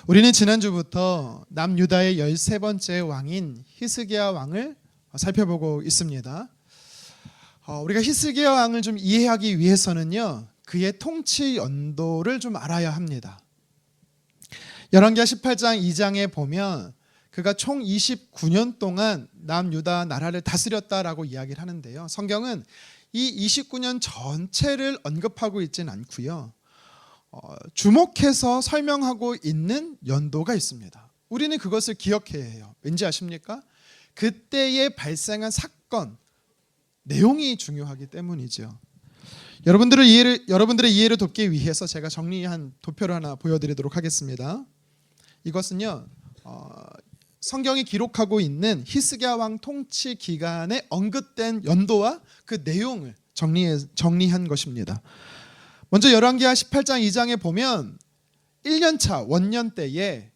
우리는 지난주부터 남유다의 13번째 왕인 히스기야 왕을 살펴보고 있습니다. 우리가 히스기야 왕을 좀 이해하기 위해서는요, 그의 통치 연도를 좀 알아야 합니다. 열왕기하 18장 2장에 보면 그가 총 29년 동안 남유다 나라를 다스렸다라고 이야기를 하는데요, 성경은 이 29년 전체를 언급하고 있지는 않고요, 주목해서 설명하고 있는 연도가 있습니다. 우리는 그것을 기억해야 해요. 왠지 아십니까? 그때에 발생한 사건, 내용이 중요하기 때문이죠. 여러분들의 이해를 돕기 위해서 제가 정리한 도표를 하나 보여드리도록 하겠습니다. 이것은요, 성경이 기록하고 있는 히스기야 왕 통치 기간에 언급된 연도와 그 내용을 정리한 것입니다. 먼저 열왕기하 18장 2장에 보면 1년차 원년 때에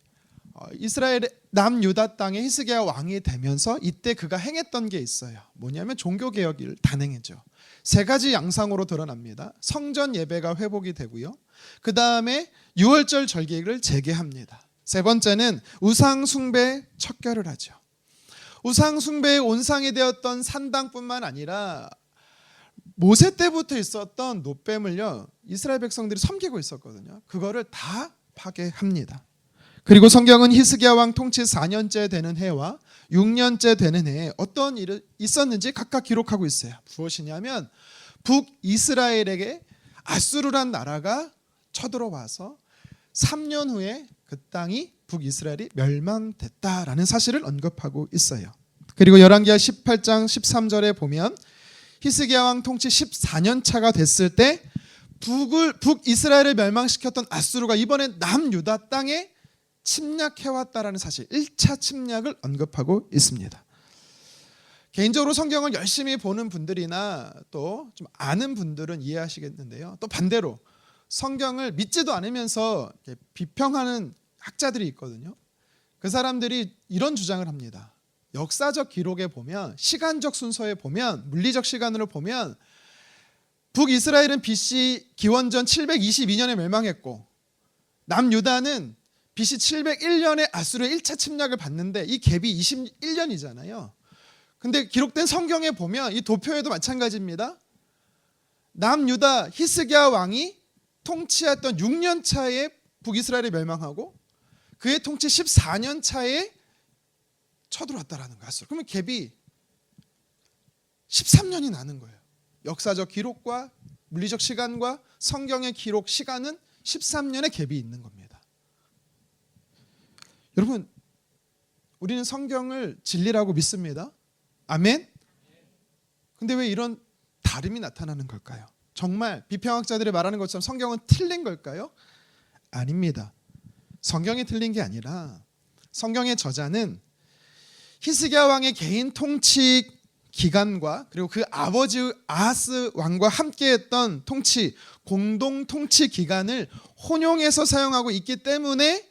이스라엘 남유다 땅에 히스기야 왕이 되면서 이때 그가 행했던 게 있어요. 뭐냐면 종교개혁을 단행했죠. 세 가지 양상으로 드러납니다. 성전 예배가 회복이 되고요, 그 다음에 유월절 절기를 재개합니다. 세 번째는 우상 숭배 척결을 하죠. 우상 숭배의 온상이 되었던 산당뿐만 아니라 모세 때부터 있었던 놋뱀을요, 이스라엘 백성들이 섬기고 있었거든요. 그거를 다 파괴합니다. 그리고 성경은 히스기야 왕 통치 4년째 되는 해와 6년째 되는 해에 어떤 일이 있었는지 각각 기록하고 있어요. 무엇이냐면 북이스라엘에게 아수르란 나라가 쳐들어와서 3년 후에 그 땅이 북이스라엘이 멸망됐다라는 사실을 언급하고 있어요. 그리고 열왕기하 18장 13절에 보면 히스기야 왕 통치 14년 차가 됐을 때 북이스라엘을 멸망시켰던 아수르가 이번엔 남유다 땅에 침략해왔다라는 사실, 1차 침략을 언급하고 있습니다. 개인적으로 성경을 열심히 보는 분들이나 또 좀 아는 분들은 이해하시겠는데요, 또 반대로 성경을 믿지도 않으면서 비평하는 학자들이 있거든요. 그 사람들이 이런 주장을 합니다. 역사적 기록에 보면, 시간적 순서에 보면, 물리적 시간으로 보면 북이스라엘은 BC 기원전 722년에 멸망했고 남유다는 BC 701년에 아수르의 1차 침략을 받는데 이 갭이 21년이잖아요. 근데 기록된 성경에 보면 이 도표에도 마찬가지입니다. 남유다 히스기야 왕이 통치했던 6년 차에 북이스라엘이 멸망하고 그의 통치 14년 차에 쳐들어왔다라는 거 아수르. 그러면 갭이 13년이 나는 거예요. 역사적 기록과 물리적 시간과 성경의 기록 시간은 13년의 갭이 있는 겁니다. 여러분, 우리는 성경을 진리라고 믿습니다. 아멘? 근데 왜 이런 다름이 나타나는 걸까요? 정말 비평학자들이 말하는 것처럼 성경은 틀린 걸까요? 아닙니다. 성경이 틀린 게 아니라 성경의 저자는 히스기야 왕의 개인 통치 기간과 그리고 그 아버지 아하스 왕과 함께했던 통치, 공동 통치 기간을 혼용해서 사용하고 있기 때문에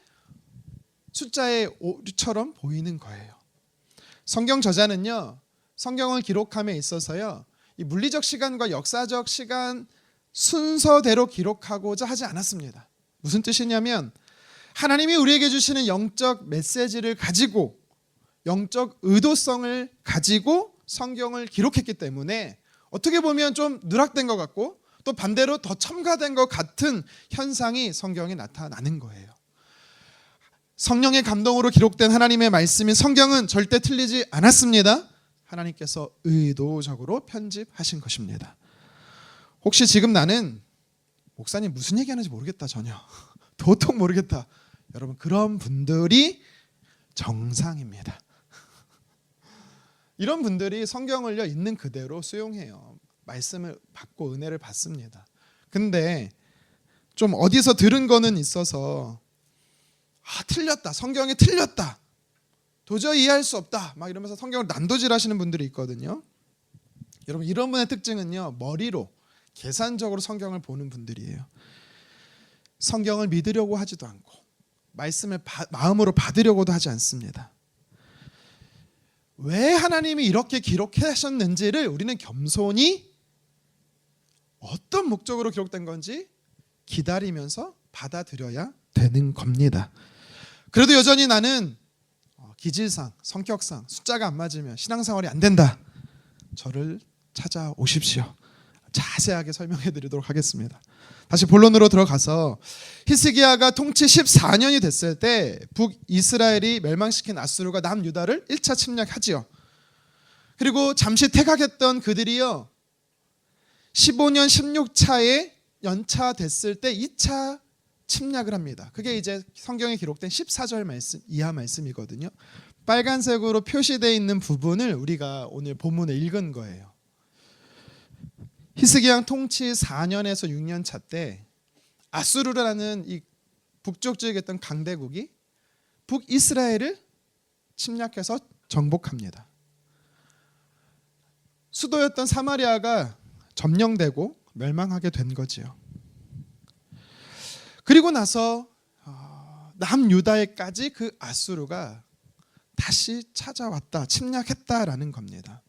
숫자의 오류처럼 보이는 거예요. 성경 저자는요, 성경을 기록함에 있어서요, 이 물리적 시간과 역사적 시간 순서대로 기록하고자 하지 않았습니다. 무슨 뜻이냐면 하나님이 우리에게 주시는 영적 메시지를 가지고, 영적 의도성을 가지고 성경을 기록했기 때문에 어떻게 보면 좀 누락된 것 같고 또 반대로 더 첨가된 것 같은 현상이 성경에 나타나는 거예요. 성령의 감동으로 기록된 하나님의 말씀인 성경은 절대 틀리지 않았습니다. 하나님께서 의도적으로 편집하신 것입니다. 혹시 지금 나는 목사님 무슨 얘기하는지 모르겠다, 전혀 도통 모르겠다, 여러분, 그런 분들이 정상입니다. 이런 분들이 성경을요, 있는 그대로 수용해요. 말씀을 받고 은혜를 받습니다. 근데 좀 어디서 들은 거는 있어서 틀렸다, 성경이 틀렸다, 도저히 이해할 수 없다 막 이러면서 성경을 난도질하시는 분들이 있거든요. 여러분, 이런 분의 특징은요, 머리로 계산적으로 성경을 보는 분들이에요. 성경을 믿으려고 하지도 않고 말씀을 마음으로 받으려고도 하지 않습니다. 왜 하나님이 이렇게 기록하셨는지를 우리는 겸손히 어떤 목적으로 기록된 건지 기다리면서 받아들여야 되는 겁니다. 그래도 여전히 나는 기질상, 성격상 숫자가 안 맞으면 신앙생활이 안 된다. 저를 찾아오십시오. 자세하게 설명해 드리도록 하겠습니다. 다시 본론으로 들어가서 히스기야가 통치 14년이 됐을 때 북이스라엘이 멸망시킨 아수르가 남유다를 1차 침략하지요. 그리고 잠시 퇴각했던 그들이요 15년 16차에 연차됐을 때 2차 침략을 합니다. 그게 이제 성경에 기록된 14절 말씀 이하 말씀이거든요. 빨간색으로 표시되어 있는 부분을 우리가 오늘 본문에 읽은 거예요. 히스기야 통치 4년에서 6년 차 때 아수르라는 이 북쪽 지역에 있던 강대국이 북이스라엘을 침략해서 정복합니다. 수도였던 사마리아가 점령되고 멸망하게 된 거지요. 그리고 나서 남유다에까지 그 아수르가 다시 찾아왔다, 침략했다라는 겁니다.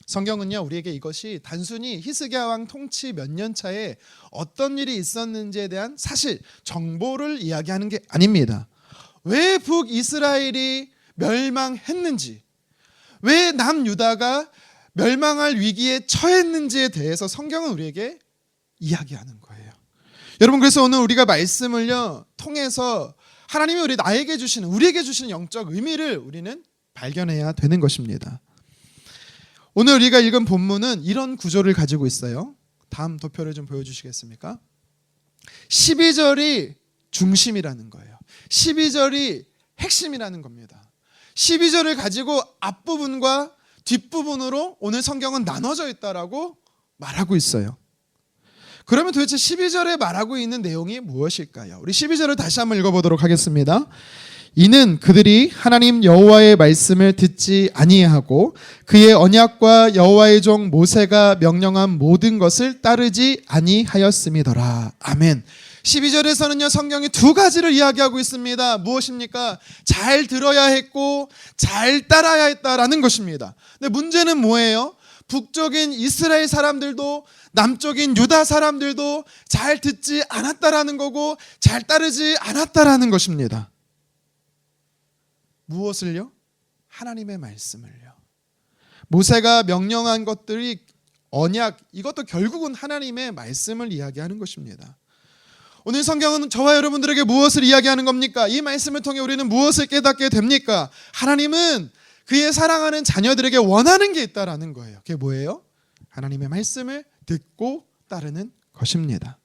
성경은요 우리에게 이것이 단순히 히스기야 왕 통치 몇 년 차에 어떤 일이 있었는지에 대한 사실 정보를 이야기하는 게 아닙니다. 왜 북이스라엘이 멸망했는지, 왜 남유다가 멸망할 위기에 처했는지에 대해서 성경은 우리에게 이야기하는 거예요. 여러분, 그래서 오늘 우리가 말씀을요 통해서 하나님이 우리에게 주시는 영적 의미를 우리는 발견해야 되는 것입니다. 오늘 우리가 읽은 본문은 이런 구조를 가지고 있어요. 다음 도표를 좀 보여주시겠습니까? 12절이 중심이라는 거예요. 12절이 핵심이라는 겁니다. 12절을 가지고 앞부분과 뒷부분으로 오늘 성경은 나눠져 있다라고 말하고 있어요. 그러면 도대체 12절에 말하고 있는 내용이 무엇일까요? 우리 12절을 다시 한번 읽어보도록 하겠습니다. 이는 그들이 하나님 여호와의 말씀을 듣지 아니하고 그의 언약과 여호와의 종 모세가 명령한 모든 것을 따르지 아니하였음이더라. 아멘. 12절에서는요 성경이 두 가지를 이야기하고 있습니다. 무엇입니까? 잘 들어야 했고 잘 따라야 했다라는 것입니다. 근데 문제는 뭐예요? 북쪽인 이스라엘 사람들도 남쪽인 유다 사람들도 잘 듣지 않았다라는 거고 잘 따르지 않았다라는 것입니다. 무엇을요? 하나님의 말씀을요. 모세가 명령한 것들이 언약, 이것도 결국은 하나님의 말씀을 이야기하는 것입니다. 오늘 성경은 저와 여러분들에게 무엇을 이야기하는 겁니까? 이 말씀을 통해 우리는 무엇을 깨닫게 됩니까? 하나님은 그의 사랑하는 자녀들에게 원하는 게 있다라는 거예요. 그게 뭐예요? 하나님의 말씀을 듣고 따르는 것입니다.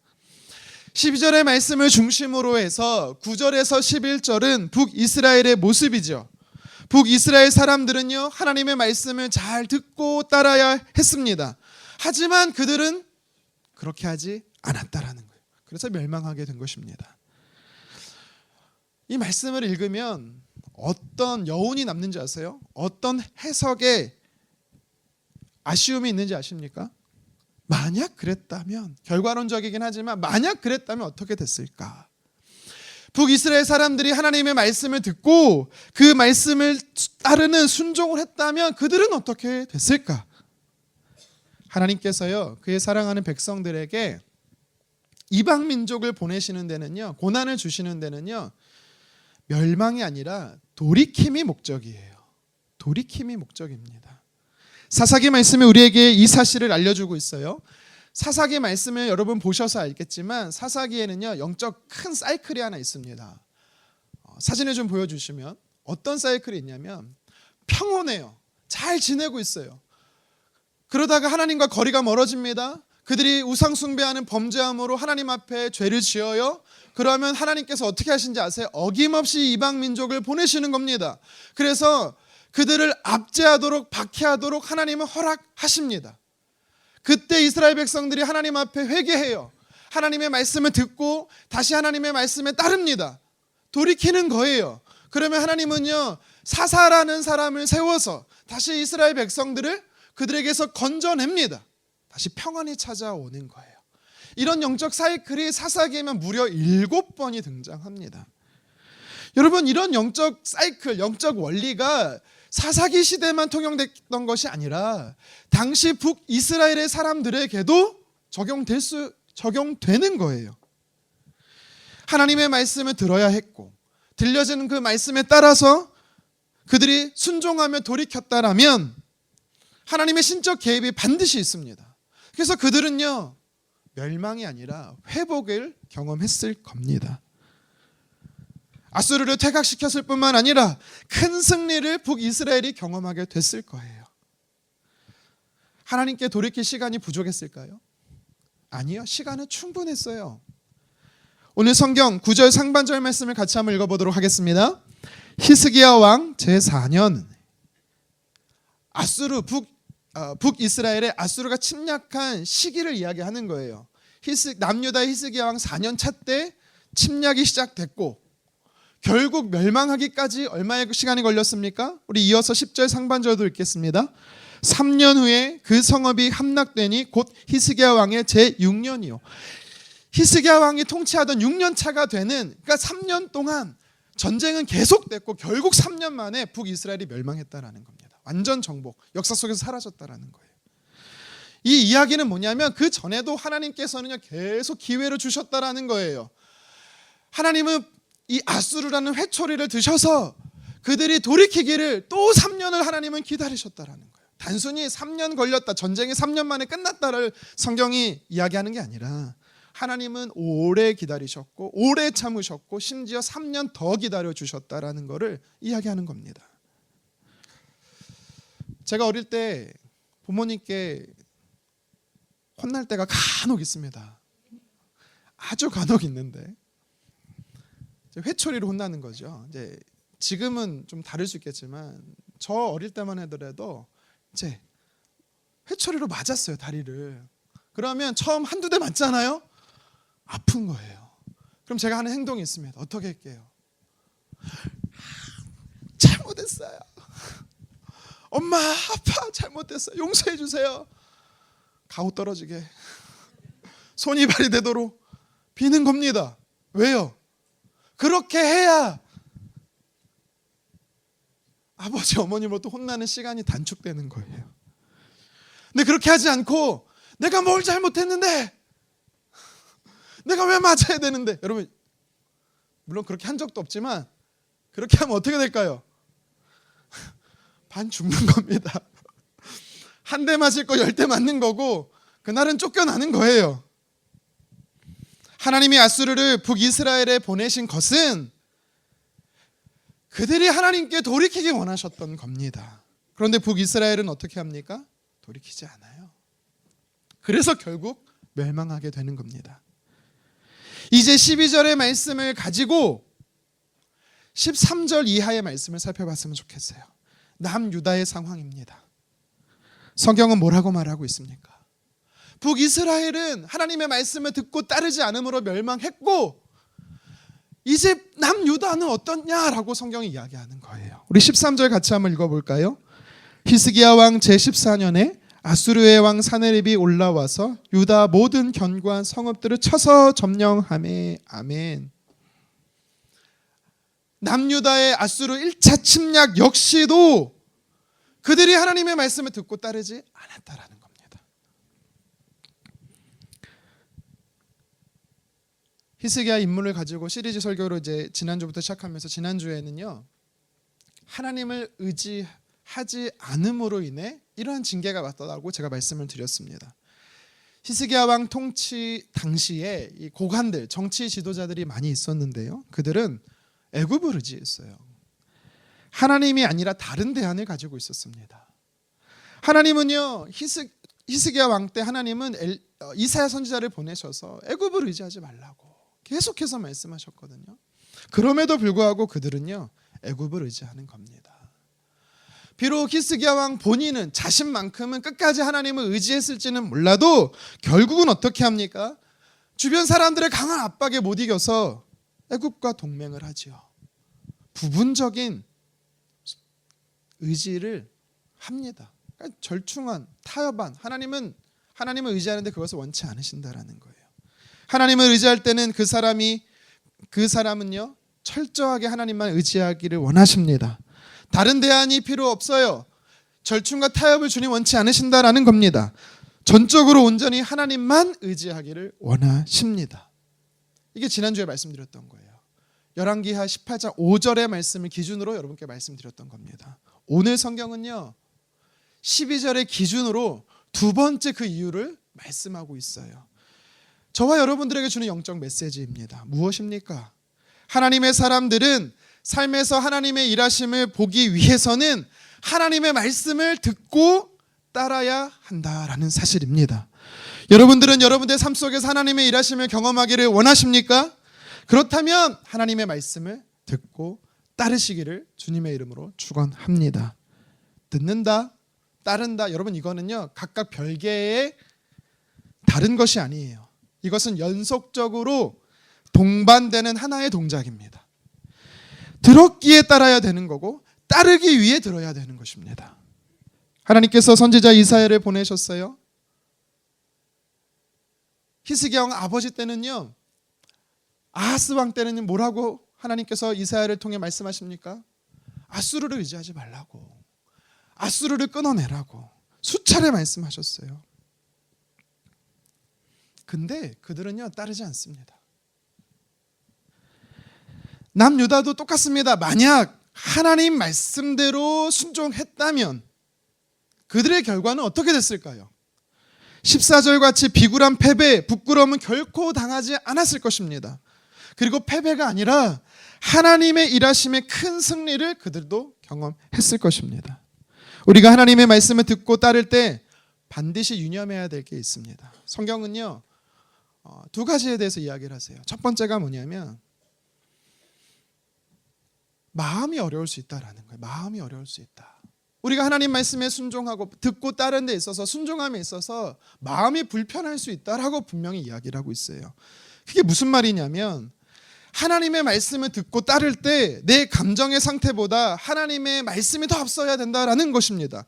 12절의 말씀을 중심으로 해서 9절에서 11절은 북이스라엘의 모습이죠. 북이스라엘 사람들은요 하나님의 말씀을 잘 듣고 따라야 했습니다. 하지만 그들은 그렇게 하지 않았다라는 거예요. 그래서 멸망하게 된 것입니다. 이 말씀을 읽으면 어떤 여운이 남는지 아세요? 어떤 해석에 아쉬움이 있는지 아십니까? 만약 그랬다면, 결과론적이긴 하지만 만약 그랬다면 어떻게 됐을까? 북이스라엘 사람들이 하나님의 말씀을 듣고 그 말씀을 따르는 순종을 했다면 그들은 어떻게 됐을까? 하나님께서요 그의 사랑하는 백성들에게 이방 민족을 보내시는 데는요, 고난을 주시는 데는요 멸망이 아니라 돌이킴이 목적이에요. 돌이킴이 목적입니다. 사사기 말씀이 우리에게 이 사실을 알려주고 있어요. 사사기 말씀을 여러분 보셔서 알겠지만 사사기에는요 영적 큰 사이클이 하나 있습니다. 사진을 좀 보여주시면 어떤 사이클이 있냐면 평온해요. 잘 지내고 있어요. 그러다가 하나님과 거리가 멀어집니다. 그들이 우상 숭배하는 범죄함으로 하나님 앞에 죄를 지어요. 그러면 하나님께서 어떻게 하신지 아세요? 어김없이 이방 민족을 보내시는 겁니다. 그래서 그들을 압제하도록 박해하도록 하나님은 허락하십니다. 그때 이스라엘 백성들이 하나님 앞에 회개해요. 하나님의 말씀을 듣고 다시 하나님의 말씀에 따릅니다. 돌이키는 거예요. 그러면 하나님은요 사사라는 사람을 세워서 다시 이스라엘 백성들을 그들에게서 건져냅니다. 다시 평안이 찾아오는 거예요. 이런 영적 사이클이 사사기에만 무려 7번이 등장합니다. 여러분, 이런 영적 사이클, 영적 원리가 사사기 시대만 통용됐던 것이 아니라 당시 북이스라엘의 사람들에게도 적용되는 거예요. 하나님의 말씀을 들어야 했고 들려지는 그 말씀에 따라서 그들이 순종하며 돌이켰다라면 하나님의 신적 개입이 반드시 있습니다. 그래서 그들은요, 멸망이 아니라 회복을 경험했을 겁니다. 아수르를 퇴각시켰을 뿐만 아니라 큰 승리를 북이스라엘이 경험하게 됐을 거예요. 하나님께 돌이킬 시간이 부족했을까요? 아니요, 시간은 충분했어요. 오늘 성경 9절 상반절 말씀을 같이 한번 읽어보도록 하겠습니다. 히스기야 왕 제4년, 아수르 북이스라엘에 아수르가 침략한 시기를 이야기하는 거예요. 남유다의 히스기야 왕 4년 차 때 침략이 시작됐고 결국 멸망하기까지 얼마의 시간이 걸렸습니까? 우리 이어서 10절 상반절도 읽겠습니다. 3년 후에 그 성읍이 함락되니 곧 히스기야 왕의 제6년이요. 히스기야 왕이 통치하던 6년 차가 되는, 그러니까 3년 동안 전쟁은 계속됐고 결국 3년 만에 북이스라엘이 멸망했다라는 겁니다. 완전 정복, 역사 속에서 사라졌다라는 거예요. 이 이야기는 뭐냐면 그 전에도 하나님께서는요 계속 기회를 주셨다라는 거예요. 하나님은 이 아수르라는 회초리를 드셔서 그들이 돌이키기를 또 3년을 하나님은 기다리셨다라는 거예요. 단순히 3년 걸렸다, 전쟁이 3년 만에 끝났다를 성경이 이야기하는 게 아니라 하나님은 오래 기다리셨고 오래 참으셨고 심지어 3년 더 기다려 주셨다라는 것을 이야기하는 겁니다. 제가 어릴 때 부모님께 혼날 때가 간혹 있습니다. 아주 간혹 있는데 회초리로 혼나는 거죠. 이제 지금은 좀 다를 수 있겠지만 저 어릴 때만 하더라도 이제 회초리로 맞았어요, 다리를. 그러면 처음 한두 대 맞잖아요. 아픈 거예요. 그럼 제가 하는 행동이 있습니다. 어떻게 할게요? 잘못했어요. 엄마, 아빠 잘못했어요. 용서해 주세요. 가오 떨어지게 손이 발이 되도록 비는 겁니다. 왜요? 그렇게 해야 아버지 어머님으로부터 혼나는 시간이 단축되는 거예요. 근데 그렇게 하지 않고 내가 뭘 잘못했는데, 내가 왜 맞아야 되는데, 여러분 물론 그렇게 한 적도 없지만 그렇게 하면 어떻게 될까요? 반 죽는 겁니다. 한 대 맞을 거 10대 맞는 거고 그날은 쫓겨나는 거예요. 하나님이 아수르를 북이스라엘에 보내신 것은 그들이 하나님께 돌이키기 원하셨던 겁니다. 그런데 북이스라엘은 어떻게 합니까? 돌이키지 않아요. 그래서 결국 멸망하게 되는 겁니다. 이제 12절의 말씀을 가지고 13절 이하의 말씀을 살펴봤으면 좋겠어요. 남유다의 상황입니다. 성경은 뭐라고 말하고 있습니까? 북이스라엘은 하나님의 말씀을 듣고 따르지 않음으로 멸망했고 이제 남유다는 어떻냐라고 성경이 이야기하는 거예요. 우리 13절 같이 한번 읽어볼까요? 히스기야 왕 제14년에 아수르의 왕 사네립이 올라와서 유다 모든 견고한 성읍들을 쳐서 점령하매. 아멘. 남유다의 아수르 1차 침략 역시도 그들이 하나님의 말씀을 듣고 따르지 않았다라는 겁니다. 히스기야 인물을 가지고 시리즈 설교로 이제 지난주부터 시작하면서 지난주에는요 하나님을 의지하지 않음으로 인해 이러한 징계가 왔다고 제가 말씀을 드렸습니다. 히스기야 왕 통치 당시에 이 고관들, 정치 지도자들이 많이 있었는데요. 그들은 애굽을 의지했어요. 하나님이 아니라 다른 대안을 가지고 있었습니다. 하나님은요 히스기야 왕 때 하나님은 이사야 선지자를 보내셔서 애굽을 의지하지 말라고 계속해서 말씀하셨거든요. 그럼에도 불구하고 그들은요 애굽을 의지하는 겁니다. 비록 히스기야 왕 본인은 자신만큼은 끝까지 하나님을 의지했을지는 몰라도 결국은 어떻게 합니까? 주변 사람들의 강한 압박에 못 이겨서 애굽과 동맹을 하지요. 부분적인 의지를 합니다. 그러니까 절충한, 타협한, 하나님을 의지하는데 그것을 원치 않으신다라는 거예요. 하나님을 의지할 때는 그 사람은요 철저하게 하나님만 의지하기를 원하십니다. 다른 대안이 필요 없어요. 절충과 타협을 주님 원치 않으신다라는 겁니다. 전적으로 온전히 하나님만 의지하기를 원하십니다. 이게 지난주에 말씀드렸던 거예요. 열왕기하 18장 5절의 말씀을 기준으로 여러분께 말씀드렸던 겁니다. 오늘 성경은요 12절의 기준으로 두 번째 그 이유를 말씀하고 있어요. 저와 여러분들에게 주는 영적 메시지입니다. 무엇입니까? 하나님의 사람들은 삶에서 하나님의 일하심을 보기 위해서는 하나님의 말씀을 듣고 따라야 한다라는 사실입니다. 여러분들은 여러분들의 삶 속에서 하나님의 일하심을 경험하기를 원하십니까? 그렇다면 하나님의 말씀을 듣고 따르시기를 주님의 이름으로 축원합니다. 듣는다, 따른다, 여러분 이거는요 각각 별개의 다른 것이 아니에요. 이것은 연속적으로 동반되는 하나의 동작입니다. 들었기에 따라야 되는 거고 따르기 위해 들어야 되는 것입니다. 하나님께서 선지자 이사야를 보내셨어요. 히스기야 왕 아버지 때는요 아하스 왕 때는 뭐라고 하나님께서 이사야를 통해 말씀하십니까? 아수르를 의지하지 말라고, 아수르를 끊어내라고 수차례 말씀하셨어요. 근데 그들은요 따르지 않습니다. 남유다도 똑같습니다. 만약 하나님 말씀대로 순종했다면 그들의 결과는 어떻게 됐을까요? 14절 같이 비굴한 패배, 부끄러움은 결코 당하지 않았을 것입니다. 그리고 패배가 아니라 하나님의 일하심의 큰 승리를 그들도 경험했을 것입니다. 우리가 하나님의 말씀을 듣고 따를 때 반드시 유념해야 될 게 있습니다. 성경은요 두 가지에 대해서 이야기를 하세요. 첫 번째가 뭐냐면 마음이 어려울 수 있다라는 거예요. 마음이 어려울 수 있다. 우리가 하나님 말씀에 순종하고 듣고 따르는 데 있어서 순종함에 있어서 마음이 불편할 수 있다라고 분명히 이야기를 하고 있어요. 그게 무슨 말이냐면 하나님의 말씀을 듣고 따를 때 내 감정의 상태보다 하나님의 말씀이 더 앞서야 된다라는 것입니다.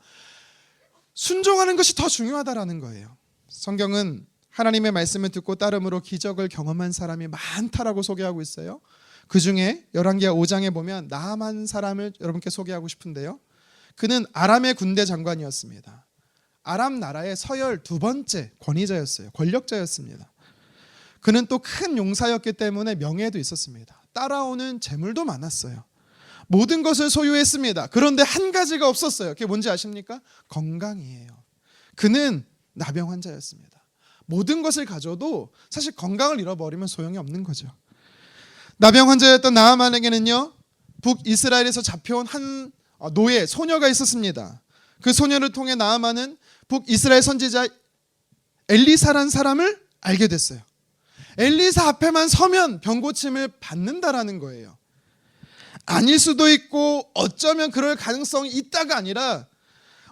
순종하는 것이 더 중요하다라는 거예요. 성경은 하나님의 말씀을 듣고 따름으로 기적을 경험한 사람이 많다라고 소개하고 있어요. 그 중에 열왕기하 5장에 보면 나아만 사람을 여러분께 소개하고 싶은데요. 그는 아람의 군대 장관이었습니다. 아람 나라의 서열 두 번째 권위자였어요. 권력자였습니다. 그는 또 큰 용사였기 때문에 명예도 있었습니다. 따라오는 재물도 많았어요. 모든 것을 소유했습니다. 그런데 한 가지가 없었어요. 그게 뭔지 아십니까? 건강이에요. 그는 나병 환자였습니다. 모든 것을 가져도 사실 건강을 잃어버리면 소용이 없는 거죠. 나병 환자였던 나아만에게는요 북이스라엘에서 잡혀온 한 노예, 소녀가 있었습니다. 그 소녀를 통해 나아만은 북이스라엘 선지자 엘리사라는 사람을 알게 됐어요. 엘리사 앞에만 서면 병고침을 받는다라는 거예요. 아닐 수도 있고 어쩌면 그럴 가능성이 있다가 아니라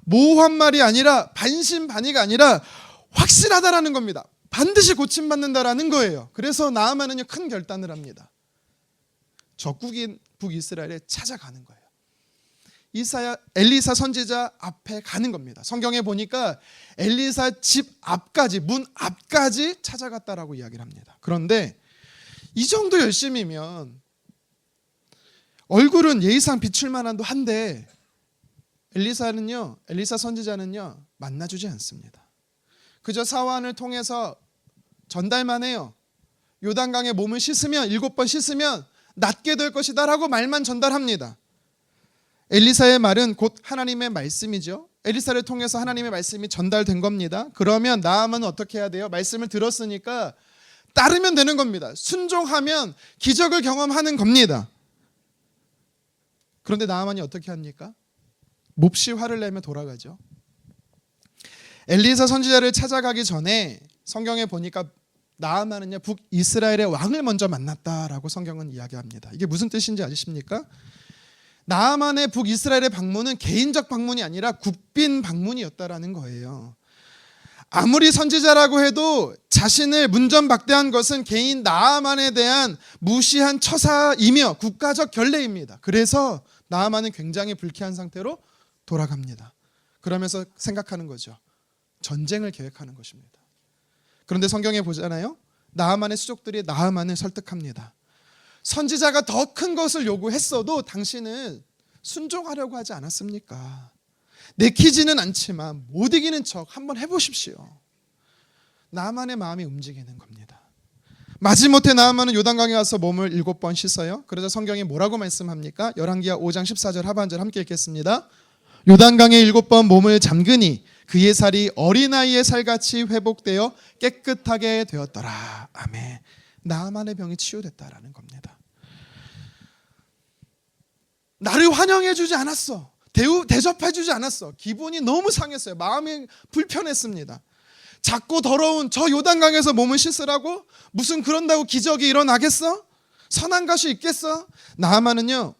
모호한 말이 아니라 반신반의가 아니라 확실하다라는 겁니다. 반드시 고침받는다라는 거예요. 그래서 나아만은요 큰 결단을 합니다. 적국인 북이스라엘에 찾아가는 거예요. 엘리사 선지자 앞에 가는 겁니다. 성경에 보니까 엘리사 집 앞까지, 문 앞까지 찾아갔다라고 이야기를 합니다. 그런데 이 정도 열심이면 얼굴은 예의상 비출 만한도 한데 엘리사 선지자는요 만나주지 않습니다. 그저 사환을 통해서 전달만 해요. 요단강에 몸을 씻으면 7번 씻으면 낫게 될 것이다 라고 말만 전달합니다. 엘리사의 말은 곧 하나님의 말씀이죠. 엘리사를 통해서 하나님의 말씀이 전달된 겁니다. 그러면 나아만은 어떻게 해야 돼요? 말씀을 들었으니까 따르면 되는 겁니다. 순종하면 기적을 경험하는 겁니다. 그런데 나아만이 어떻게 합니까? 몹시 화를 내며 돌아가죠. 엘리사 선지자를 찾아가기 전에 성경에 보니까 나아만은요 북이스라엘의 왕을 먼저 만났다라고 성경은 이야기합니다. 이게 무슨 뜻인지 아십니까? 나아만의 북이스라엘의 방문은 개인적 방문이 아니라 국빈 방문이었다라는 거예요. 아무리 선지자라고 해도 자신을 문전박대한 것은 개인 나아만에 대한 무시한 처사이며 국가적 결례입니다. 그래서 나아만은 굉장히 불쾌한 상태로 돌아갑니다. 그러면서 생각하는 거죠. 전쟁을 계획하는 것입니다. 그런데 성경에 보잖아요. 나아만의 수족들이 나아만을 설득합니다. 선지자가 더 큰 것을 요구했어도 당신은 순종하려고 하지 않았습니까? 내키지는 않지만 못 이기는 척 한번 해보십시오. 나만의 마음이 움직이는 겁니다. 마지못해 나아만은 요단강에 가서 몸을 7번 씻어요. 그러자 성경이 뭐라고 말씀합니까? 열왕기하 5장 14절 하반절 함께 읽겠습니다. 요단강에 7번 몸을 잠그니 그의 살이 어린아이의 살같이 회복되어 깨끗하게 되었더라. 아멘. 나아만의 병이 치유됐다라는 겁니다. 나를 환영해주지 않았어. 대접해주지 않았어. 기분이 너무 상했어요. 마음이 불편했습니다. 작고 더러운 저 요단강에서 몸을 씻으라고? 무슨 그런다고 기적이 일어나겠어? 선한 것이 있겠어? 나아만은요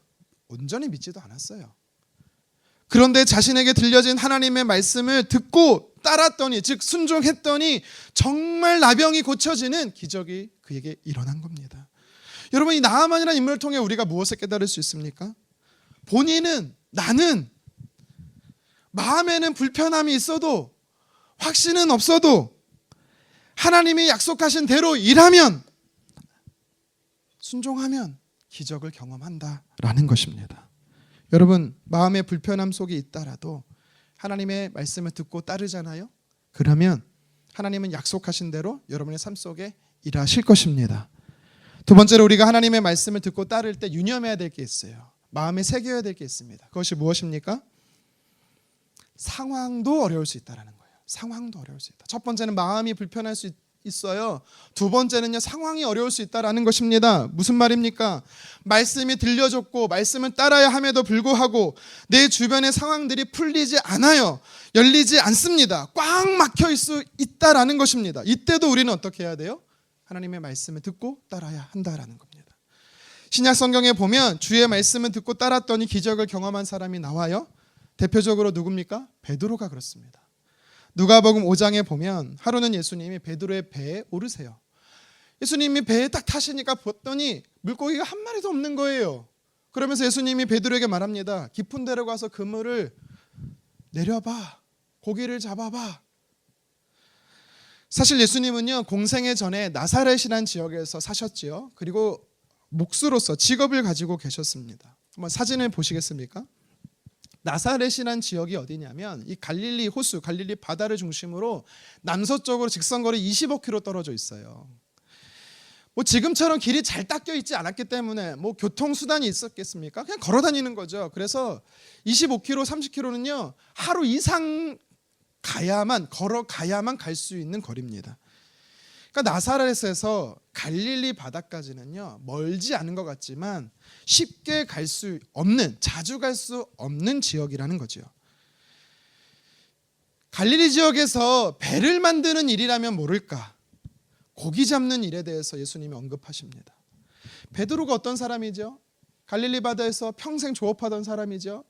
온전히 믿지도 않았어요. 그런데 자신에게 들려진 하나님의 말씀을 듣고 따랐더니, 즉 순종했더니 정말 나병이 고쳐지는 기적이 그에게 일어난 겁니다. 여러분, 이 나아만이라는 인물을 통해 우리가 무엇을 깨달을 수 있습니까? 본인은, 나는 마음에는 불편함이 있어도, 확신은 없어도 하나님이 약속하신 대로 일하면, 순종하면 기적을 경험한다라는 것입니다. 여러분, 마음의 불편함 속에 있다라도 하나님의 말씀을 듣고 따르잖아요. 그러면 하나님은 약속하신 대로 여러분의 삶 속에 일하실 것입니다. 두 번째로, 우리가 하나님의 말씀을 듣고 따를 때 유념해야 될 게 있어요. 마음에 새겨야 될 게 있습니다. 그것이 무엇입니까? 상황도 어려울 수 있다라는 거예요. 상황도 어려울 수 있다. 첫 번째는 마음이 불편할 수 있어요. 두 번째는요, 상황이 어려울 수 있다라는 것입니다. 무슨 말입니까? 말씀이 들려줬고 말씀을 따라야 함에도 불구하고 내 주변의 상황들이 풀리지 않아요. 열리지 않습니다. 꽉 막혀 있을 수 있다라는 것입니다. 이때도 우리는 어떻게 해야 돼요? 하나님의 말씀을 듣고 따라야 한다라는 겁니다. 신약 성경에 보면 주의 말씀을 듣고 따랐더니 기적을 경험한 사람이 나와요. 대표적으로 누굽니까? 베드로가 그렇습니다. 누가복음 5장에 보면 하루는 예수님이 베드로의 배에 오르세요. 예수님이 배에 딱 타시니까 봤더니 물고기가 한 마리도 없는 거예요. 그러면서 예수님이 베드로에게 말합니다. 깊은 데로 가서 그물을 내려봐. 고기를 잡아봐. 사실 예수님은요, 공생애 전에 나사렛이라는 지역에서 사셨지요. 그리고 목수로서 직업을 가지고 계셨습니다. 한번 사진을 보시겠습니까? 나사렛이라는 지역이 어디냐면 이 갈릴리 호수, 갈릴리 바다를 중심으로 남서쪽으로 직선거리 25km 떨어져 있어요. 뭐 지금처럼 길이 잘 닦여 있지 않았기 때문에 뭐 교통수단이 있었겠습니까? 그냥 걸어 다니는 거죠. 그래서 25km, 30km는요 하루 이상 걸어가야만 갈 수 있는 거리입니다. 그러니까 나사렛에서 갈릴리 바다까지는요 멀지 않은 것 같지만 쉽게 갈 수 없는, 자주 갈 수 없는 지역이라는 거죠. 갈릴리 지역에서 배를 만드는 일이라면 모를까, 고기 잡는 일에 대해서 예수님이 언급하십니다. 베드로가 어떤 사람이죠? 갈릴리 바다에서 평생 조업하던 사람이죠.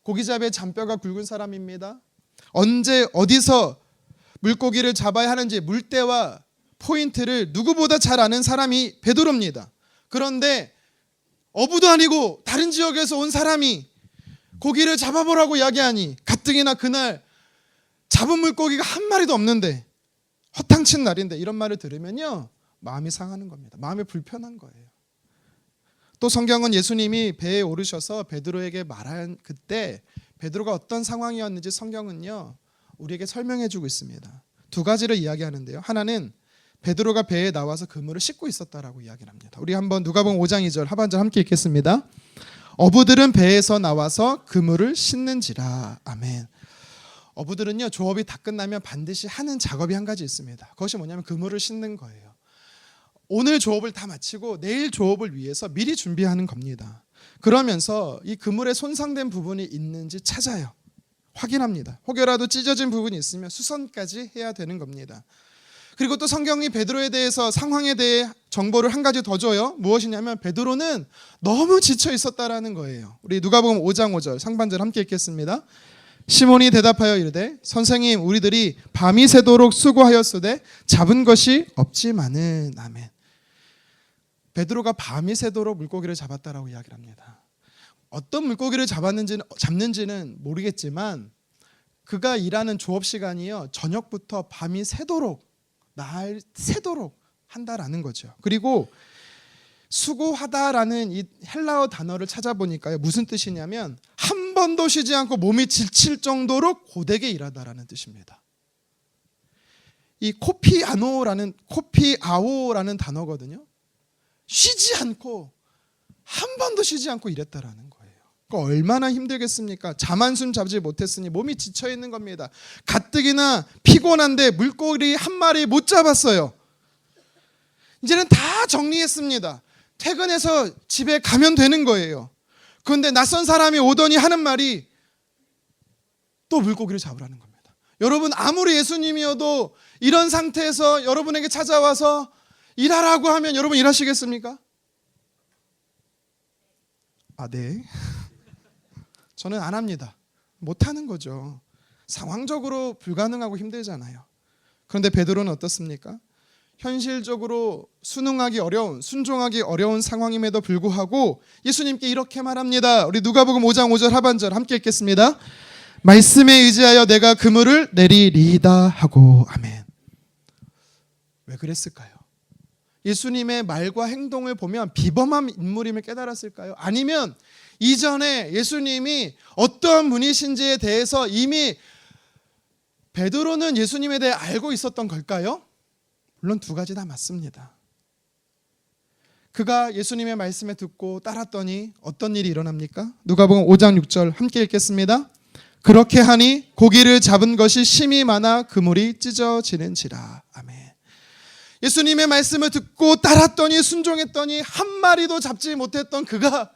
고기잡이의 잔뼈가 굵은 사람입니다. 언제 어디서 물고기를 잡아야 하는지 물때와 포인트를 누구보다 잘 아는 사람이 베드로입니다. 그런데 어부도 아니고 다른 지역에서 온 사람이 고기를 잡아보라고 이야기하니 가뜩이나 그날 잡은 물고기가 한 마리도 없는데, 허탕친 날인데 이런 말을 들으면요 마음이 상하는 겁니다. 마음이 불편한 거예요. 또 성경은 예수님이 배에 오르셔서 베드로에게 말한 그때 베드로가 어떤 상황이었는지 성경은요 우리에게 설명해 주고 있습니다. 두 가지를 이야기하는데요. 하나는 베드로가 배에 나와서 그물을 씻고 있었다라고 이야기를 합니다. 우리 한번 누가복음 5장 2절 하반절 함께 읽겠습니다. 어부들은 배에서 나와서 그물을 씻는지라. 아멘. 어부들은요 조업이 다 끝나면 반드시 하는 작업이 한 가지 있습니다. 그것이 뭐냐면 그물을 씻는 거예요. 오늘 조업을 다 마치고 내일 조업을 위해서 미리 준비하는 겁니다. 그러면서 이 그물에 손상된 부분이 있는지 찾아요. 확인합니다. 혹여라도 찢어진 부분이 있으면 수선까지 해야 되는 겁니다. 그리고 또 성경이 베드로에 대해서 상황에 대해 정보를 한 가지 더 줘요. 무엇이냐면 베드로는 너무 지쳐 있었다라는 거예요. 우리 누가복음 5장 5절 상반절 함께 읽겠습니다. 시몬이 대답하여 이르되 선생님, 우리들이 밤이 새도록 수고하였으되 잡은 것이 없지만은. 아멘. 베드로가 밤이 새도록 물고기를 잡았다라고 이야기를 합니다. 어떤 물고기를 잡는지는 모르겠지만 그가 일하는 조업 시간이요 저녁부터 밤이 새도록, 날 새도록 한다라는 거죠. 그리고 수고하다라는 이 헬라어 단어를 찾아보니까요 무슨 뜻이냐면 한 번도 쉬지 않고 몸이 지칠 정도로 고되게 일하다라는 뜻입니다. 이 코피아오라는 단어거든요. 쉬지 않고 한 번도 쉬지 않고 일했다라는 거예요. 그러니까 얼마나 힘들겠습니까? 잠 한숨 자지 못했으니 몸이 지쳐 있는 겁니다. 가뜩이나 피곤한데 물고기 한 마리 못 잡았어요. 이제는 다 정리했습니다. 퇴근해서 집에 가면 되는 거예요. 그런데 낯선 사람이 오더니 하는 말이 또 물고기를 잡으라는 겁니다. 여러분, 아무리 예수님이어도 이런 상태에서 여러분에게 찾아와서 일하라고 하면 여러분 일하시겠습니까? 네. 저는 안 합니다. 못하는 거죠. 상황적으로 불가능하고 힘들잖아요. 그런데 베드로는 어떻습니까? 현실적으로 순응하기 어려운, 순종하기 어려운 상황임에도 불구하고 예수님께 이렇게 말합니다. 우리 누가복음 5장 5절 하반절 함께 읽겠습니다. 말씀에 의지하여 내가 그물을 내리리이다 하고 아멘. 왜 그랬을까요? 예수님의 말과 행동을 보면 비범한 인물임을 깨달았을까요? 아니면 이전에 예수님이 어떤 분이신지에 대해서 이미 베드로는 예수님에 대해 알고 있었던 걸까요? 물론 두 가지 다 맞습니다. 그가 예수님의 말씀을 듣고 따랐더니 어떤 일이 일어납니까? 누가복음 5장 6절 함께 읽겠습니다. 그렇게 하니 고기를 잡은 것이 심히 많아 그물이 찢어지는지라. 아멘. 예수님의 말씀을 듣고 따랐더니 순종했더니 한 마리도 잡지 못했던 그가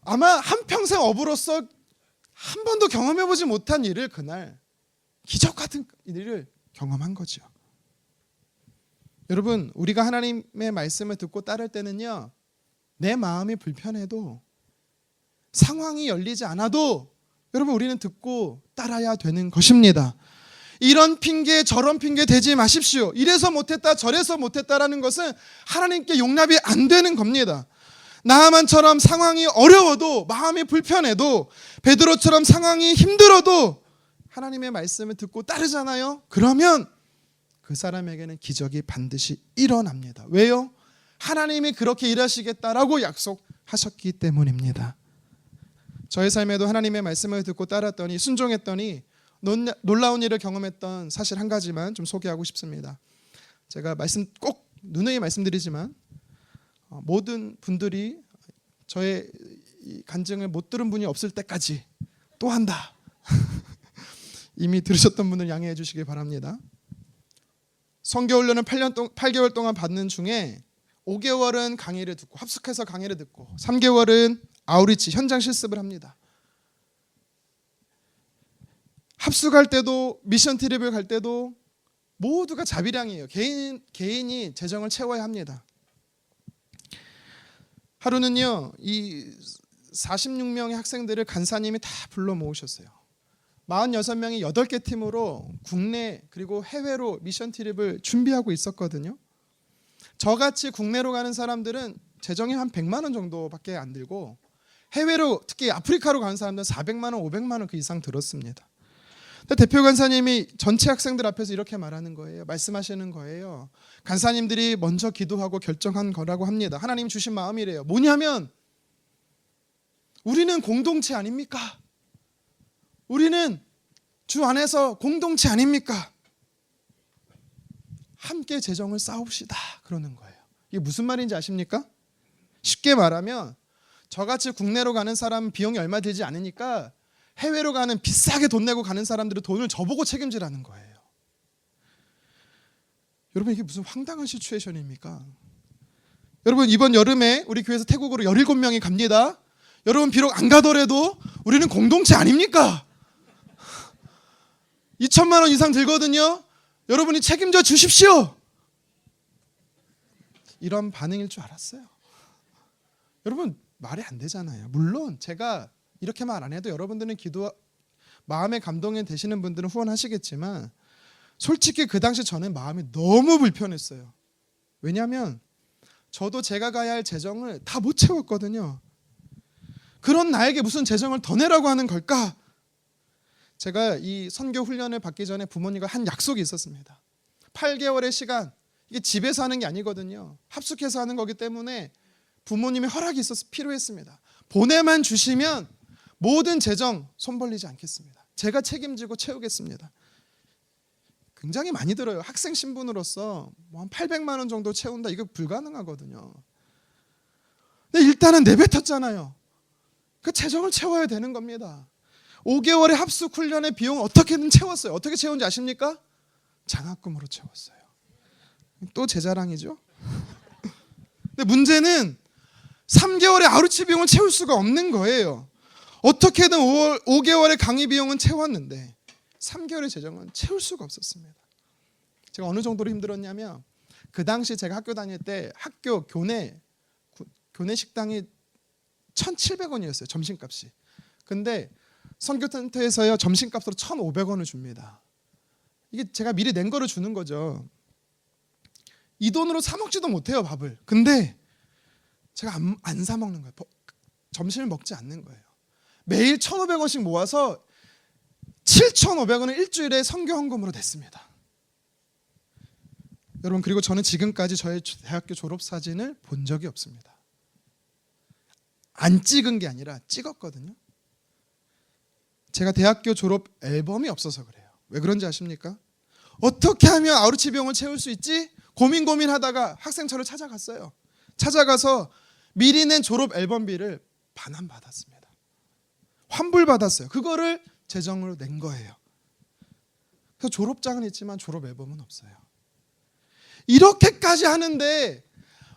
아마 한평생 어부로서 한 번도 경험해보지 못한 일을 그날 기적 같은 일을 경험한 거죠. 여러분, 우리가 하나님의 말씀을 듣고 따를 때는요, 내 마음이 불편해도 상황이 열리지 않아도 여러분 우리는 듣고 따라야 되는 것입니다. 이런 핑계 저런 핑계 대지 마십시오. 이래서 못했다 저래서 못했다라는 것은 하나님께 용납이 안 되는 겁니다. 나하만처럼 상황이 어려워도 마음이 불편해도 베드로처럼 상황이 힘들어도 하나님의 말씀을 듣고 따르잖아요. 그러면 그 사람에게는 기적이 반드시 일어납니다. 왜요? 하나님이 그렇게 일하시겠다라고 약속하셨기 때문입니다. 저의 삶에도 하나님의 말씀을 듣고 따랐더니 순종했더니 놀라운 일을 경험했던 사실 한 가지만 좀 소개하고 싶습니다. 제가 꼭 누누이 말씀드리지만 모든 분들이 저의 간증을 못 들은 분이 없을 때까지 또 한다. 이미 들으셨던 분들 양해해 주시기 바랍니다. 선교훈련을 8개월 동안 받는 중에 5개월은 강의를 듣고 합숙해서 강의를 듣고 3개월은 아우리치 현장 실습을 합니다. 합숙할 때도 미션 트립을 갈 때도 모두가 자비량이에요. 개인이 재정을 채워야 합니다. 하루는요, 이 46명의 학생들을 간사님이 다 불러 모으셨어요. 46명이 8개 팀으로 국내 그리고 해외로 미션 트립을 준비하고 있었거든요. 저같이 국내로 가는 사람들은 재정이 한 100만 원 정도밖에 안 들고 해외로 특히 아프리카로 가는 사람들은 400만 원, 500만 원 그 이상 들었습니다. 근데 대표 간사님이 전체 학생들 앞에서 이렇게 말하는 거예요. 말씀하시는 거예요. 간사님들이 먼저 기도하고 결정한 거라고 합니다. 하나님 주신 마음이래요. 뭐냐면 우리는 공동체 아닙니까? 우리는 주 안에서 공동체 아닙니까? 함께 재정을 쌓읍시다 그러는 거예요. 이게 무슨 말인지 아십니까? 쉽게 말하면 저같이 국내로 가는 사람은 비용이 얼마 들지 않으니까 해외로 가는 비싸게 돈 내고 가는 사람들은 돈을 저보고 책임지라는 거예요. 여러분, 이게 무슨 황당한 시츄에이션입니까? 여러분, 이번 여름에 우리 교회에서 태국으로 17명이 갑니다. 여러분, 비록 안 가더라도 우리는 공동체 아닙니까? 2천만 원 이상 들거든요. 여러분이 책임져 주십시오. 이런 반응일 줄 알았어요. 여러분, 말이 안 되잖아요. 물론 제가 이렇게 말 안 해도 여러분들은 마음의 감동이 되시는 분들은 후원하시겠지만 솔직히 그 당시 저는 마음이 너무 불편했어요. 왜냐하면 저도 제가 가야 할 재정을 다 못 채웠거든요. 그런 나에게 무슨 재정을 더 내라고 하는 걸까? 제가 이 선교 훈련을 받기 전에 부모님과 한 약속이 있었습니다. 8개월의 시간, 이게 집에서 하는 게 아니거든요. 합숙해서 하는 거기 때문에 부모님의 허락이 있어서 필요했습니다. 보내만 주시면 모든 재정 손 벌리지 않겠습니다. 제가 책임지고 채우겠습니다. 굉장히 많이 들어요. 학생 신분으로서 뭐 한 800만 원 정도 채운다, 이거 불가능하거든요. 근데 일단은 내뱉었잖아요. 그 재정을 채워야 되는 겁니다. 5개월의 합숙 훈련의 비용 어떻게든 채웠어요. 어떻게 채운지 아십니까? 장학금으로 채웠어요. 또 제 자랑이죠. 근데 문제는 3개월의 아우르치 비용을 채울 수가 없는 거예요. 어떻게든 5개월의 강의 비용은 채웠는데 3개월의 재정은 채울 수가 없었습니다. 제가 어느 정도로 힘들었냐면, 그 당시 제가 학교 다닐 때 학교 교내 식당이 1,700원이었어요. 점심값이. 근데 선교센터에서요, 점심값으로 1,500원을 줍니다. 이게 제가 미리 낸 거를 주는 거죠. 이 돈으로 사 먹지도 못해요, 밥을. 근데 제가 안 사 먹는 거예요. 점심을 먹지 않는 거예요. 매일 1,500원씩 모아서 7,500원을 일주일에 선교 헌금으로 냈습니다. 여러분, 그리고 저는 지금까지 저의 대학교 졸업 사진을 본 적이 없습니다. 안 찍은 게 아니라 찍었거든요. 제가 대학교 졸업 앨범이 없어서 그래요. 왜 그런지 아십니까? 어떻게 하면 아우르치 비용을 채울 수 있지? 고민하다가 학생처를 찾아갔어요. 찾아가서 미리 낸 졸업 앨범비를 반환받았습니다. 환불받았어요. 그거를 재정으로 낸 거예요. 그래서 졸업장은 있지만 졸업 앨범은 없어요. 이렇게까지 하는데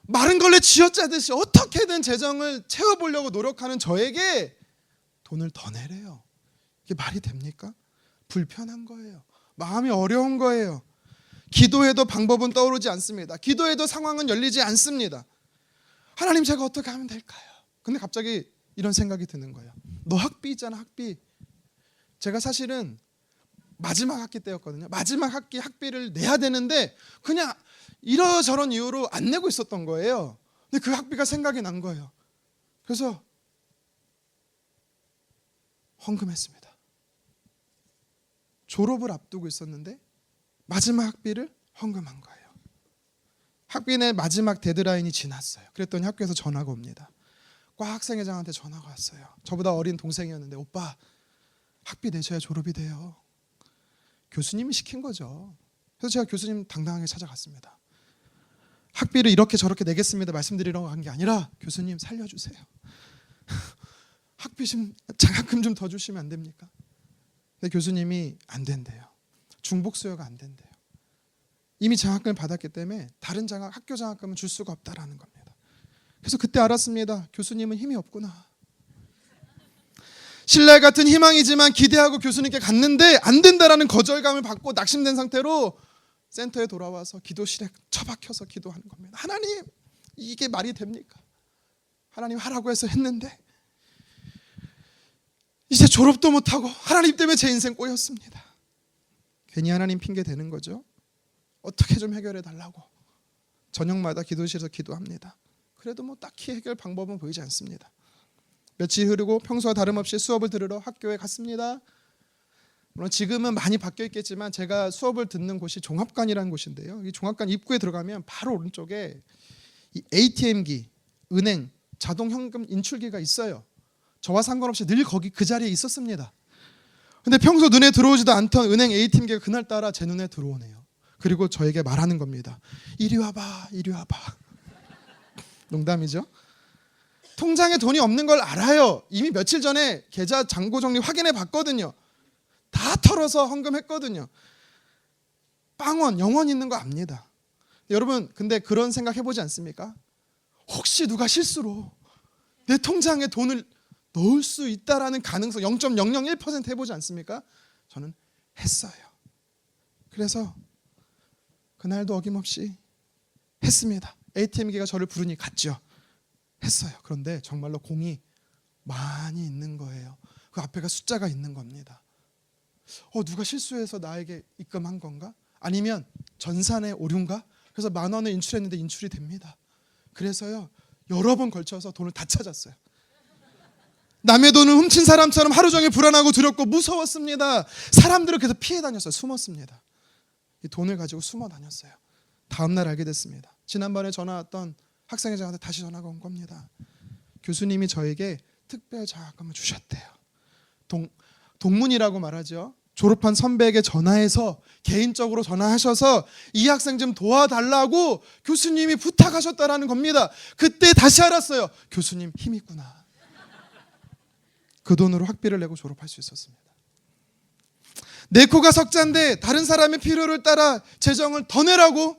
마른 걸레 쥐어짜듯이 어떻게든 재정을 채워보려고 노력하는 저에게 돈을 더 내래요. 이게 말이 됩니까? 불편한 거예요. 마음이 어려운 거예요. 기도해도 방법은 떠오르지 않습니다. 기도해도 상황은 열리지 않습니다. 하나님, 제가 어떻게 하면 될까요? 근데 갑자기 이런 생각이 드는 거예요. 너 학비 있잖아, 학비. 제가 사실은 마지막 학기 때였거든요. 마지막 학기 학비를 내야 되는데 그냥 이러저런 이유로 안 내고 있었던 거예요. 근데 그 학비가 생각이 난 거예요. 그래서 헌금했습니다. 졸업을 앞두고 있었는데 마지막 학비를 헌금한 거예요. 학비 내 마지막 데드라인이 지났어요. 그랬더니 학교에서 전화가 옵니다. 과 학생회장한테 전화가 왔어요. 저보다 어린 동생이었는데, 오빠, 학비 내셔야 졸업이 돼요. 교수님이 시킨 거죠. 그래서 제가 교수님 당당하게 찾아갔습니다. 학비를 이렇게 저렇게 내겠습니다 말씀드리려고 한 게 아니라, 교수님 살려주세요. 학비 좀, 장학금 좀 더 주시면 안 됩니까? 근데 교수님이 안 된대요. 중복 수여가 안 된대요. 이미 장학금을 받았기 때문에 다른 학교 장학금은 줄 수가 없다라는 겁니다. 그래서 그때 알았습니다. 교수님은 힘이 없구나. 신랄 같은 희망이지만 기대하고 교수님께 갔는데 안 된다라는 거절감을 받고 낙심된 상태로 센터에 돌아와서 기도실에 처박혀서 기도하는 겁니다. 하나님, 이게 말이 됩니까? 하나님 하라고 해서 했는데 이제 졸업도 못하고 하나님 때문에 제 인생 꼬였습니다. 괜히 하나님 핑계 대는 거죠. 어떻게 좀 해결해 달라고 저녁마다 기도실에서 기도합니다. 그래도 뭐 딱히 해결 방법은 보이지 않습니다. 며칠 흐르고 평소와 다름없이 수업을 들으러 학교에 갔습니다. 물론 지금은 많이 바뀌어 있겠지만 제가 수업을 듣는 곳이 종합관이라는 곳인데요. 이 종합관 입구에 들어가면 바로 오른쪽에 이 ATM기, 은행, 자동 현금 인출기가 있어요. 저와 상관없이 늘 거기 그 자리에 있었습니다. 근데 평소 눈에 들어오지도 않던 은행 ATM기가 그날따라 제 눈에 들어오네요. 그리고 저에게 말하는 겁니다. 이리 와봐, 이리 와봐. 농담이죠. 통장에 돈이 없는 걸 알아요. 이미 며칠 전에 계좌 잔고 정리 확인해 봤거든요. 다 털어서 헌금했거든요. 빵원, 영원 있는 거 압니다. 여러분, 근데 그런 생각 해보지 않습니까? 혹시 누가 실수로 내 통장에 돈을 넣을 수 있다라는 가능성 0.001% 해보지 않습니까? 저는 했어요. 그래서 그날도 어김없이 했습니다. ATM기가 저를 부르니 갔죠. 했어요. 그런데 정말로 공이 많이 있는 거예요. 그 앞에가 숫자가 있는 겁니다. 누가 실수해서 나에게 입금한 건가? 아니면 전산의 오류인가? 그래서 10,000원을 인출했는데 인출이 됩니다. 그래서요, 여러 번 걸쳐서 돈을 다 찾았어요. 남의 돈을 훔친 사람처럼 하루 종일 불안하고 두렵고 무서웠습니다. 사람들을 그래서 피해 다녔어요. 숨었습니다. 이 돈을 가지고 숨어 다녔어요. 다음 날 알게 됐습니다. 지난번에 전화 왔던 학생회장한테 다시 전화가 온 겁니다. 교수님이 저에게 특별 장학금을 주셨대요. 동문이라고 말하죠. 졸업한 선배에게 전화해서 개인적으로 전화하셔서 이 학생 좀 도와달라고 교수님이 부탁하셨다라는 겁니다. 그때 다시 알았어요. 교수님 힘 있구나. 그 돈으로 학비를 내고 졸업할 수 있었습니다. 내 코가 석자인데 다른 사람의 필요를 따라 재정을 더 내라고?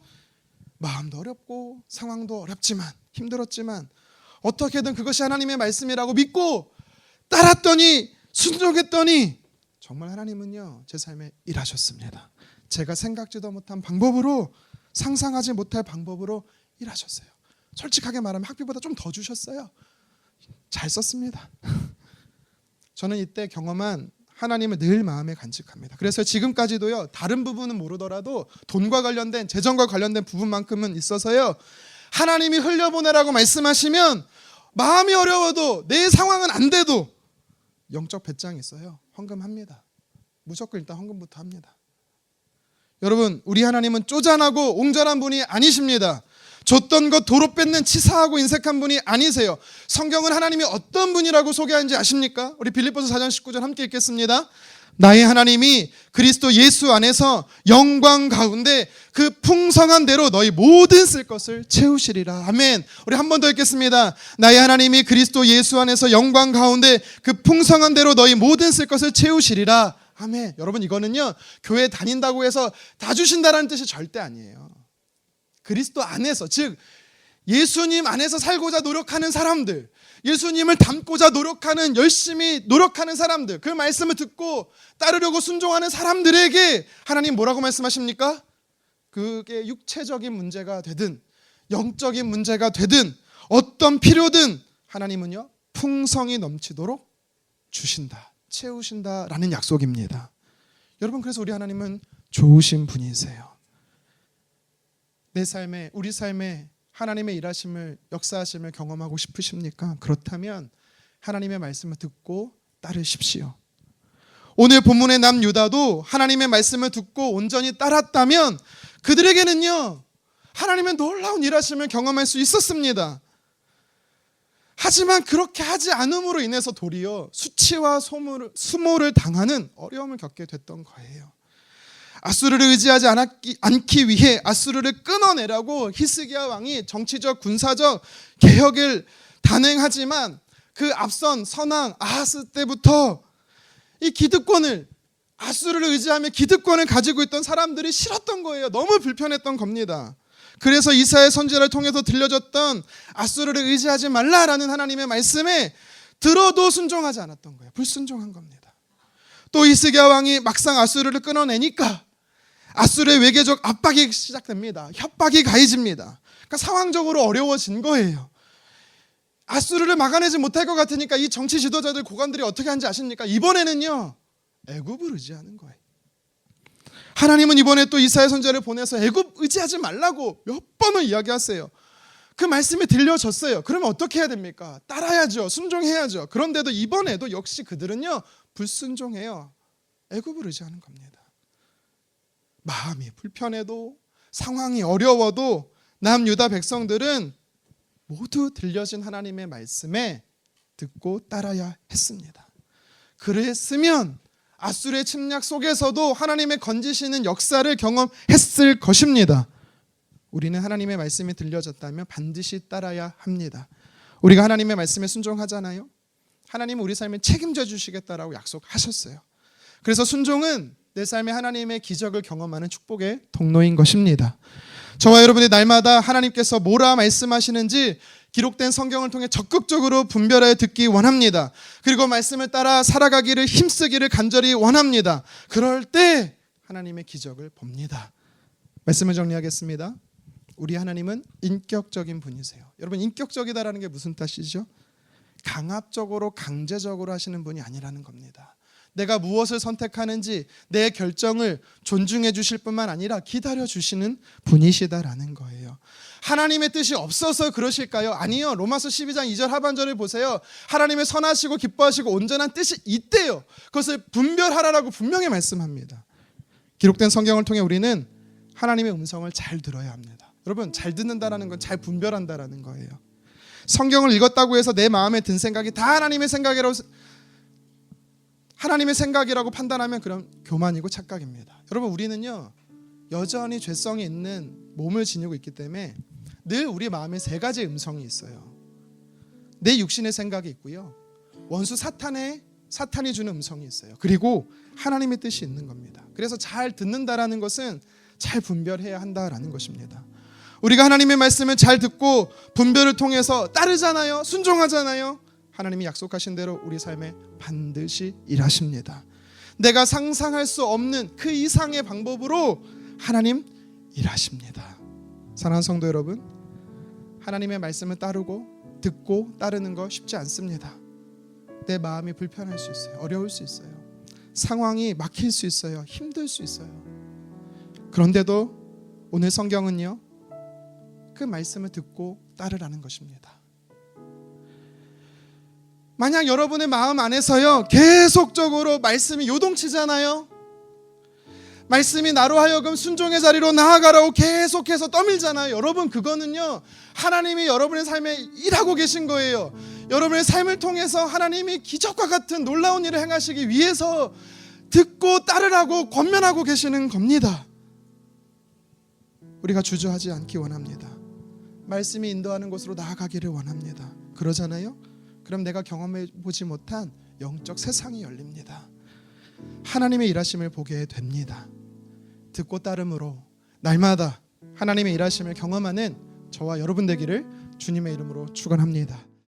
마음도 어렵고 상황도 어렵지만 힘들었지만 어떻게든 그것이 하나님의 말씀이라고 믿고 따랐더니 순종했더니 정말 하나님은요 제 삶에 일하셨습니다. 제가 생각지도 못한 방법으로, 상상하지 못할 방법으로 일하셨어요. 솔직하게 말하면 학비보다 좀 더 주셨어요. 잘 썼습니다. 저는 이때 경험한 하나님을 늘 마음에 간직합니다. 그래서 지금까지도요 다른 부분은 모르더라도 돈과 관련된, 재정과 관련된 부분만큼은 있어서요, 하나님이 흘려보내라고 말씀하시면 마음이 어려워도 내 상황은 안 돼도 영적 배짱이 있어요. 헌금합니다. 무조건 일단 헌금부터 합니다. 여러분, 우리 하나님은 쪼잔하고 옹졸한 분이 아니십니다. 줬던 것 도로 뺏는 치사하고 인색한 분이 아니세요. 성경은 하나님이 어떤 분이라고 소개하는지 아십니까? 우리 빌립보서 4장 19절 함께 읽겠습니다. 나의 하나님이 그리스도 예수 안에서 영광 가운데 그 풍성한 대로 너희 모든 쓸 것을 채우시리라. 아멘. 우리 한 번 더 읽겠습니다. 나의 하나님이 그리스도 예수 안에서 영광 가운데 그 풍성한 대로 너희 모든 쓸 것을 채우시리라. 아멘. 여러분, 이거는요 교회 다닌다고 해서 다 주신다라는 뜻이 절대 아니에요. 그리스도 안에서, 즉 예수님 안에서 살고자 노력하는 사람들, 예수님을 닮고자 노력하는, 열심히 노력하는 사람들, 그 말씀을 듣고 따르려고 순종하는 사람들에게 하나님 뭐라고 말씀하십니까? 그게 육체적인 문제가 되든 영적인 문제가 되든 어떤 필요든 하나님은요 풍성이 넘치도록 주신다, 채우신다라는 약속입니다. 여러분, 그래서 우리 하나님은 좋으신 분이세요. 내 삶에, 우리 삶에 하나님의 일하심을, 역사하심을 경험하고 싶으십니까? 그렇다면 하나님의 말씀을 듣고 따르십시오. 오늘 본문의 남유다도 하나님의 말씀을 듣고 온전히 따랐다면 그들에게는요 하나님의 놀라운 일하심을 경험할 수 있었습니다. 하지만 그렇게 하지 않음으로 인해서 도리어 수치와 수모를 당하는 어려움을 겪게 됐던 거예요. 아수르를 의지하지 않기 위해 아수르를 끊어내라고 히스기야 왕이 정치적, 군사적 개혁을 단행하지만 그 앞선 선왕 아하스 때부터 이 기득권을, 아수르를 의지하며 기득권을 가지고 있던 사람들이 싫었던 거예요. 너무 불편했던 겁니다. 그래서 이사야 선지자를 통해서 들려줬던 아수르를 의지하지 말라라는 하나님의 말씀에 들어도 순종하지 않았던 거예요. 불순종한 겁니다. 또 히스기야 왕이 막상 아수르를 끊어내니까 아수르의 외교적 압박이 시작됩니다. 협박이 가해집니다. 그러니까 상황적으로 어려워진 거예요. 아수르를 막아내지 못할 것 같으니까 이 정치 지도자들, 고관들이 어떻게 하는지 아십니까? 이번에는요 애굽을 의지하는 거예요. 하나님은 이번에 또 이사야 선지자를 보내서 애굽 의지하지 말라고 몇 번을 이야기하세요. 그 말씀이 들려졌어요. 그러면 어떻게 해야 됩니까? 따라야죠. 순종해야죠. 그런데도 이번에도 역시 그들은요 불순종해요. 애굽을 의지하는 겁니다. 마음이 불편해도, 상황이 어려워도 남유다 백성들은 모두 들려진 하나님의 말씀에 듣고 따라야 했습니다. 그랬으면 아수르의 침략 속에서도 하나님의 건지시는 역사를 경험했을 것입니다. 우리는 하나님의 말씀이 들려졌다면 반드시 따라야 합니다. 우리가 하나님의 말씀에 순종하잖아요. 하나님은 우리 삶에 책임져 주시겠다라고 약속하셨어요. 그래서 순종은 내 삶에 하나님의 기적을 경험하는 축복의 통로인 것입니다. 저와 여러분이 날마다 하나님께서 뭐라 말씀하시는지 기록된 성경을 통해 적극적으로 분별하여 듣기 원합니다. 그리고 말씀을 따라 살아가기를 힘쓰기를 간절히 원합니다. 그럴 때 하나님의 기적을 봅니다. 말씀을 정리하겠습니다. 우리 하나님은 인격적인 분이세요. 여러분, 인격적이다라는 게 무슨 뜻이죠? 강압적으로, 강제적으로 하시는 분이 아니라는 겁니다. 내가 무엇을 선택하는지 내 결정을 존중해 주실 뿐만 아니라 기다려 주시는 분이시다라는 거예요. 하나님의 뜻이 없어서 그러실까요? 아니요. 로마서 12장 2절 하반절을 보세요. 하나님의 선하시고 기뻐하시고 온전한 뜻이 있대요. 그것을 분별하라라고 분명히 말씀합니다. 기록된 성경을 통해 우리는 하나님의 음성을 잘 들어야 합니다. 여러분, 잘 듣는다라는 건 잘 분별한다라는 거예요. 성경을 읽었다고 해서 내 마음에 든 생각이 다 하나님의 생각이라고 하나님의 생각이라고 판단하면 그럼 교만이고 착각입니다. 여러분, 우리는요 여전히 죄성이 있는 몸을 지니고 있기 때문에 늘 우리 마음에 세 가지 음성이 있어요. 내 육신의 생각이 있고요, 원수 사탄이 주는 음성이 있어요. 그리고 하나님의 뜻이 있는 겁니다. 그래서 잘 듣는다라는 것은 잘 분별해야 한다라는 것입니다. 우리가 하나님의 말씀을 잘 듣고 분별을 통해서 따르잖아요. 순종하잖아요. 하나님이 약속하신 대로 우리 삶에 반드시 일하십니다. 내가 상상할 수 없는 그 이상의 방법으로 하나님 일하십니다. 사랑하는 성도 여러분, 하나님의 말씀을 따르고 듣고 따르는 거 쉽지 않습니다. 내 마음이 불편할 수 있어요. 어려울 수 있어요. 상황이 막힐 수 있어요. 힘들 수 있어요. 그런데도 오늘 성경은요 그 말씀을 듣고 따르라는 것입니다. 만약 여러분의 마음 안에서요 계속적으로 말씀이 요동치잖아요. 말씀이 나로 하여금 순종의 자리로 나아가라고 계속해서 떠밀잖아요. 여러분, 그거는요 하나님이 여러분의 삶에 일하고 계신 거예요. 여러분의 삶을 통해서 하나님이 기적과 같은 놀라운 일을 행하시기 위해서 듣고 따르라고 권면하고 계시는 겁니다. 우리가 주저하지 않기 원합니다. 말씀이 인도하는 곳으로 나아가기를 원합니다. 그러잖아요. 그럼 내가 경험해 보지 못한 영적 세상이 열립니다. 하나님의 일하심을 보게 됩니다. 듣고 따름으로 날마다 하나님의 일하심을 경험하는 저와 여러분 되기를 주님의 이름으로 축원합니다.